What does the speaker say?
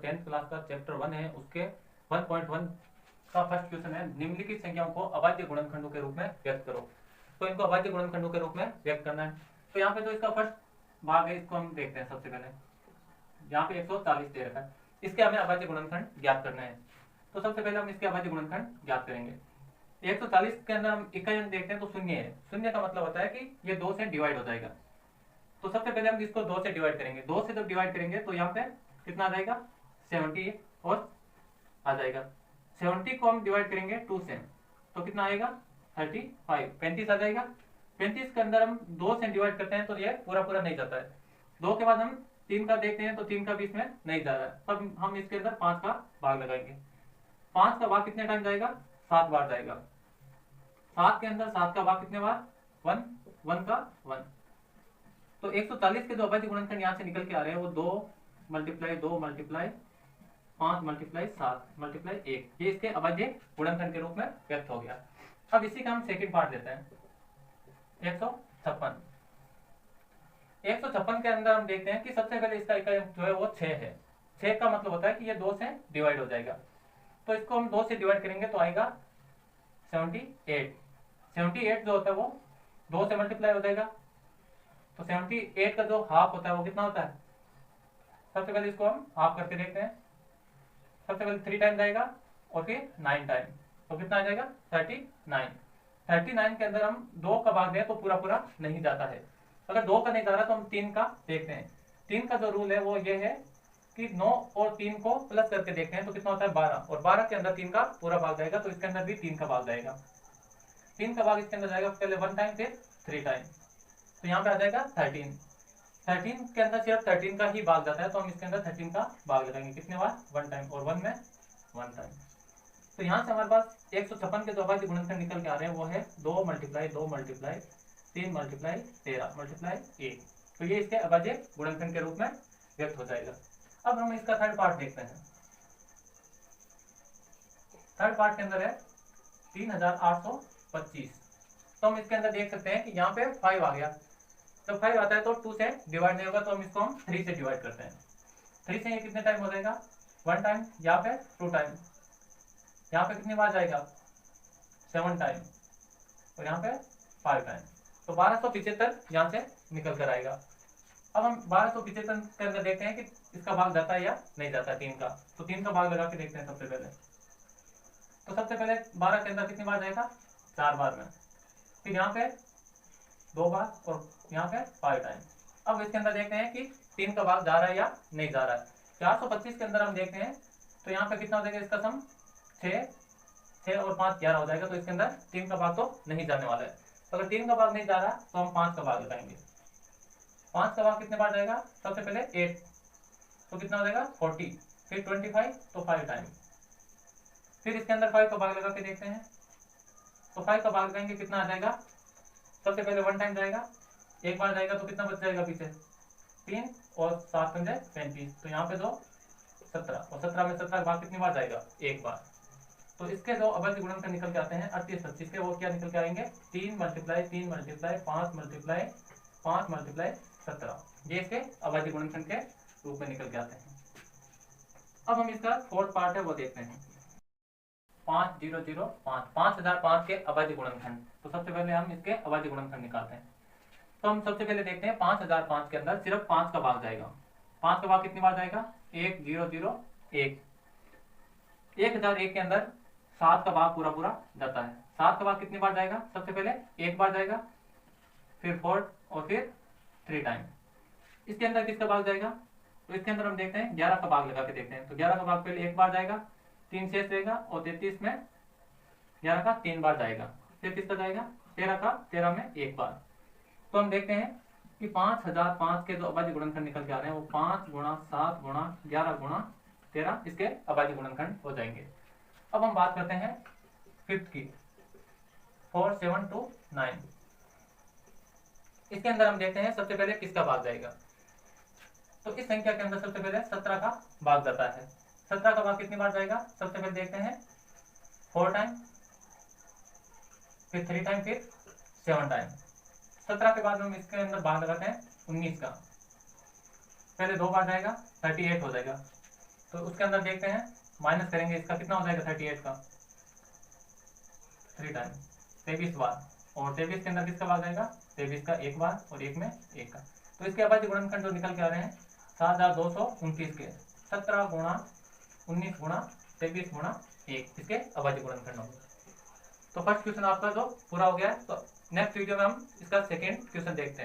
10th class का chapter 1 है उसके 1.1 का फर्स्ट क्वेश्चन है, निम्नलिखित संख्याओं को अभाज्य गुणनखंडों के रूप में व्यक्त करो। तो इनको अभाज्य गुणनखंडों के रूप में व्यक्त करना है। तो यहाँ पे जो इसका फर्स्ट भाग है इसको हम देखते हैं। सबसे पहले यहाँ पे 140 दे रखा है, इसके हमें अभाज्य गुणनखंड ज्ञात करना है। तो सबसे पहले हम इसके अभाज्य गुणनखंड ज्ञात करेंगे। 140 के अंदर हम इकाई अंक देखते हैं तो शून्य है। शून्य का मतलब होता है कि ये 2 से डिवाइड हो जाएगा। तो सबसे पहले हम इसको 2 से डिवाइड करेंगे। 2 से जब डिवाइड करेंगे तो यहाँ पे कितना आ जाएगा 70 और आ जाएगा। 70 को हम डिवाइड करेंगे 2 से तो कितना आएगा 35, 35 आ जाएगा। 35 के अंदर हम 2 से डिवाइड करते हैं तो ये पूरा पूरा नहीं जाता है। 2 के बाद हम 3 का देखते हैं तो 3 का भी इसमें नहीं जा रहा है, तब हम इसके अंदर 5 का भाग लगाएंगे। 5 का भाग कितने टाइम जाएगा 7 बार जाएगा। 7 के अंदर 7 का भाग कितने बार 1, 1 का 1। तो 140 के जो अभाज्य गुणनखंड यहाँ से निकल के आ रहे हैं वो 2 मल्टीप्लाई 2 मल्टीप्लाई 5 मल्टीप्लाई 7 मल्टीप्लाई 1, ये इसके अभाज्य गुणनखंड के रूप में व्यक्त हो गया। अब इसी का हम सेकंड पार्ट लेते हैं। 156 156 के अंदर हम देखते हैं कि सबसे पहले इसका इकाई अंक जो है वो 6 है। 6 का मतलब होता है कि ये 2 से डिवाइड हो जाएगा। तो इसको हम 2 से डिवाइड करेंगे तो आएगा 78। 78 जो होता है वो 2 से मल्टीप्लाई हो जाएगा। तो 78 का जो हाफ होता है वो कितना होता है, सबसे पहले इसको हम हाफ करके देखते हैं। सबसे पहले 3 टाइम जाएगा और फिर 9 टाइम, तो कितना आ जाएगा 39। 39 के अंदर हम 2 का भाग दें तो पूरा पूरा नहीं जाता है। अगर 2 का नहीं जा रहा तो हम 3 का देखते हैं। 3 का जो रूल है वो ये है कि 9 और 3 को प्लस करके देखते हैं तो कितना होता है 12, और 12 के अंदर 3 का पूरा भाग जाएगा तो इसके अंदर भी 3 का भाग जाएगा। 3 का भाग इसके अंदर जाएगा पहले 1 टाइम फिर 3 टाइम, तो यहाँ पे आ जाएगा 13। 13 के अंदर सिर्फ 13 का ही भाग जाता है तो हम इसके अंदर 13 का भाग लगाएंगे। कितने बार 1 टाइम, और 1 में 1 टाइम। तो यहाँ से हमारे पास 156 के जो अभाज्य गुणनखंड निकल के आ रहे हैं वो है 2 मल्टीप्लाई 2 मल्टीप्लाई 3 मल्टीप्लाई 13 मल्टीप्लाई 1। तो ये इसके अभाज्य गुणनखंड के रूप में व्यक्त हो जाएगा। अब हम इसका थर्ड पार्ट देखते हैं। थर्ड पार्ट के अंदर है 3825। तो हम इसके अंदर देख सकते हैं कि यहाँ पे 5 आ गया। जब 5 आता है तो 2 से डिवाइड नहीं होगा तो हम इसको हम 3 से डिवाइड करते हैं। 3 से ये कितने टाइम हो जाएगा 1 टाइम, यहाँ पे 2 टाइम, यहाँ पे कितनी बार जाएगा 7 टाइम, और यहाँ पे 5 टाइम। तो 1275 यहाँ से निकल कर आएगा। अब हम 1275 के अंदर देखते हैं कि इसका भाग जाता है या नहीं जाता है 3 का। तो 3 का भाग लगा के देखते हैं सबसे पहले। तो सबसे पहले 12 के अंदर कितनी बार जाएगा 4 बार में, फिर यहाँ पे 2 बार और यहाँ पे 5 टाइम। अब इसके अंदर देखते हैं कि 3 का भाग जा रहा है या नहीं जा रहा है। 425 के अंदर हम देखते हैं तो यहाँ पे कितना हो जाएगा इसका सम 6 और 5 11 हो जाएगा। तो इसके अंदर 3 का भाग तो नहीं जाने वाला है। तो अगर 3 का भाग नहीं जा रहा तो हम 5 का भाग लगाएंगे। 5 का भाग कितने बार जाएगा, सबसे पहले 8 तो कितना हो जाएगा 40, फिर 25 तो 5 टाइम, फिर इसके अंदर 5 का भाग लगा के देखते हैं। तो 5 का भाग लगाएंगे कितना आ जाएगा, सबसे पहले 1 टाइम जाएगा, एक बार जाएगा तो कितना बच जाएगा पीछे 3 और 7 पंजे 35, तो यहाँ पे जो 17, और 17 में 17 का भाग कितनी बार जाएगा एक बार। तो इसके जो अभाज्य गुणनखंड निकल के आते हैं 38 25 के, वो क्या निकल के आएंगे 3 मल्टीप्लाई 3 मल्टीप्लाई 5 मल्टीप्लाई 5 मल्टीप्लाई 17, ये इसके अभाज्य गुणनखंड के रूप में निकल के आते हैं। अब हम इसका फोर्थ पार्ट है वो देखते हैं। 5005 5005 के अभाज्य गुणनखंड। तो सबसे पहले हम इसके अभाज्य गुणनखंड निकालते हैं। तो हम सबसे पहले देखते हैं 5005 के अंदर सिर्फ 5 का भाग जाएगा। 5 का भाग कितनी बार जाएगा 1001। 1001 के अंदर 7 का भाग पूरा पूरा जाता है। 7 का भाग कितनी बार जाएगा, सबसे पहले एक बार जाएगा, फिर 4 और फिर 3 टाइम। इसके अंदर किसका भाग जाएगा, तो इसके अंदर हम देखते हैं 11 का भाग लगा के देखते हैं। तो 11 का भाग पहले एक बार जाएगा, 3 शेष रहेगा, और 33 में 11 का 3 बार जाएगा, फिर किसका जाएगा 13 का 13 में एक बार। तो हम देखते हैं कि 5005 के जो अभाज्य गुणनखंड निकल के आ रहे हैं वो 5 गुणा 7 गुणा 11 गुणा 13 इसके अभाज्य गुणनखंड हो जाएंगे। अब हम बात करते हैं फिफ्थ की 4729। इसके अंदर हम देखते हैं सबसे पहले किसका भाग जाएगा। तो इस संख्या के अंदर सबसे पहले 17 का भाग जाता है। 17 का भाग कितनी बार जाएगा, सबसे पहले देखते हैं 4 टाइम, फिर 3 टाइम, फिर 7 टाइम। 17 के बाद हम इसके अंदर भाग लगाते हैं 19 का। पहले 2 बार जाएगा 38 हो जाएगा, तो उसके अंदर देखते हैं, माइनस करेंगे, इसका कितना हो जाएगा 38 का 3 टाइम 23 बार, और 23 के अंदर किसका भाग जाएगा, 23 का एक बार और एक में एक का। तो इसके अभाज्य गुणनखंड जो निकल के आ रहे हैं 7229 के 17 गुणा 19 गुणा 23 गुणा 1 इसके अभाज्य गुणनखंड होंगे। तो फर्स्ट क्वेश्चन आपका जो पूरा हो गया है। तो नेक्स्ट वीडियो में हम इसका सेकेंड क्वेश्चन देखते हैं।